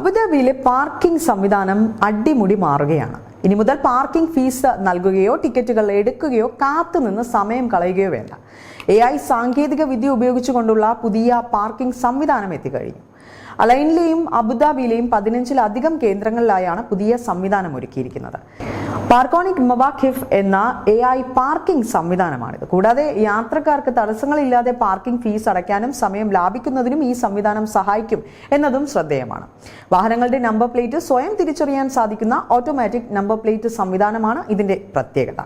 അബുദാബിയിലെ പാർക്കിംഗ് സംവിധാനം അടിമുടി മാറുകയാണ്. ഇനി മുതൽ പാർക്കിംഗ് ഫീസ് നൽകുകയോ ടിക്കറ്റുകൾ എടുക്കുകയോ കാത്തുനിന്ന് സമയം കളയുകയോ വേണ്ട. AI സാങ്കേതിക വിദ്യ ഉപയോഗിച്ചുകൊണ്ടുള്ള പുതിയ പാർക്കിംഗ് സംവിധാനം എത്തിക്കഴിഞ്ഞു. അലൈനിലെയും അബുദാബിയിലെയും 15-ലധികം കേന്ദ്രങ്ങളിലായാണ് പുതിയ സംവിധാനം ഒരുക്കിയിരിക്കുന്നത്. പാർക്കോണിക് മവാഖിഫ് എന്ന AI പാർക്കിംഗ് സംവിധാനമാണിത്. കൂടാതെ യാത്രക്കാർക്ക് തടസ്സങ്ങളില്ലാതെ പാർക്കിംഗ് ഫീസ് അടയ്ക്കാനും സമയം ലാഭിക്കുന്നതിനും ഈ സംവിധാനം സഹായിക്കും എന്നതും ശ്രദ്ധേയമാണ്. വാഹനങ്ങളുടെ നമ്പർ പ്ലേറ്റ് സ്വയം തിരിച്ചറിയാൻ സാധിക്കുന്ന ഓട്ടോമാറ്റിക് നമ്പർ പ്ലേറ്റ് സംവിധാനമാണ് ഇതിന്റെ പ്രത്യേകത.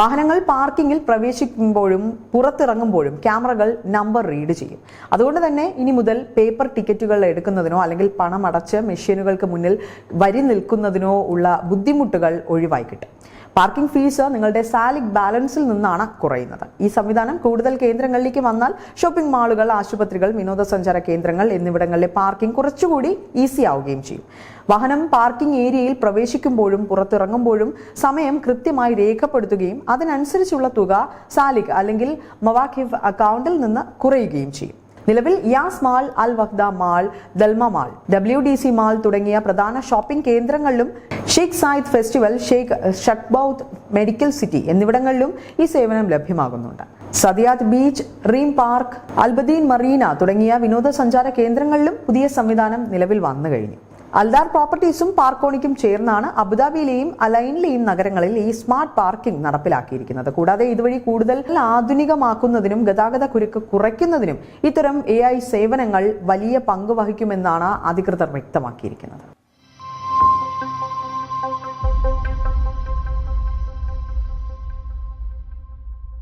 വാഹനങ്ങൾ പാർക്കിംഗിൽ പ്രവേശിക്കുമ്പോഴും പുറത്തിറങ്ങുമ്പോഴും ക്യാമറകൾ നമ്പർ റീഡ് ചെയ്യും. അതുകൊണ്ട് തന്നെ ഇനി മുതൽ പേപ്പർ ടിക്കറ്റുകൾ എടുക്കുന്നതിനോ അല്ലെങ്കിൽ പണം അടച്ച് മെഷീനുകൾക്ക് മുന്നിൽ വരി നിൽക്കുന്നതിനോ ഉള്ള ബുദ്ധിമുട്ടുകൾ ഒഴിവായി കിട്ടും. പാർക്കിംഗ് ഫീസ് നിങ്ങളുടെ സാലിക് ബാലൻസിൽ നിന്നാണ് കുറയുന്നത്. ഈ സംവിധാനം കൂടുതൽ കേന്ദ്രങ്ങളിലേക്ക് വന്നാൽ ഷോപ്പിംഗ് മാളുകൾ, ആശുപത്രികൾ, വിനോദസഞ്ചാര കേന്ദ്രങ്ങൾ എന്നിവിടങ്ങളിലെ പാർക്കിംഗ് കുറച്ചുകൂടി ഈസി ആവുകയും ചെയ്യും. വാഹനം പാർക്കിംഗ് ഏരിയയിൽ പ്രവേശിക്കുമ്പോഴും പുറത്തിറങ്ങുമ്പോഴും സമയം കൃത്യമായി രേഖപ്പെടുത്തുകയും അതിനനുസരിച്ചുള്ള തുക സാലിക് അല്ലെങ്കിൽ മവാഖിഫ് അക്കൗണ്ടിൽ നിന്ന് കുറയുകയും ചെയ്യും. നിലവിൽ Yas mall, Al Wahda mall, Dalma mall, WDC mall തുടങ്ങിയ പ്രധാന ഷോപ്പിംഗ് കേന്ദ്രങ്ങളിലും Sheikh Zayed festival, Sheikh Shakhbout medical city എന്നിവിടങ്ങളിലും ഈ സേവനം ലഭ്യമാകുന്നുണ്ട്. Saadiyat beach, Reem park, Al Bateen marina തുടങ്ങിയ വിനോദസഞ്ചാര കേന്ദ്രങ്ങളിലും പുതിയ സംവിധാനം നിലവിൽ വന്നു കഴിഞ്ഞു. അൽദാർ പ്രോപ്പർട്ടീസും പാർക്കോണിക്കും ചേർന്നാണ് അബുദാബിയിലെയും അലൈനിലെയും നഗരങ്ങളിൽ ഈ സ്മാർട്ട് പാർക്കിംഗ് നടപ്പിലാക്കിയിരിക്കുന്നത്. കൂടാതെ ഇതുവഴി കൂടുതൽ ആധുനികമാക്കുന്നതിനും ഗതാഗത കുരുക്ക് കുറയ്ക്കുന്നതിനും ഇത്തരം AI സേവനങ്ങൾ വലിയ പങ്ക് വഹിക്കുമെന്നാണ് അധികൃതർ വ്യക്തമാക്കിയിരിക്കുന്നത്.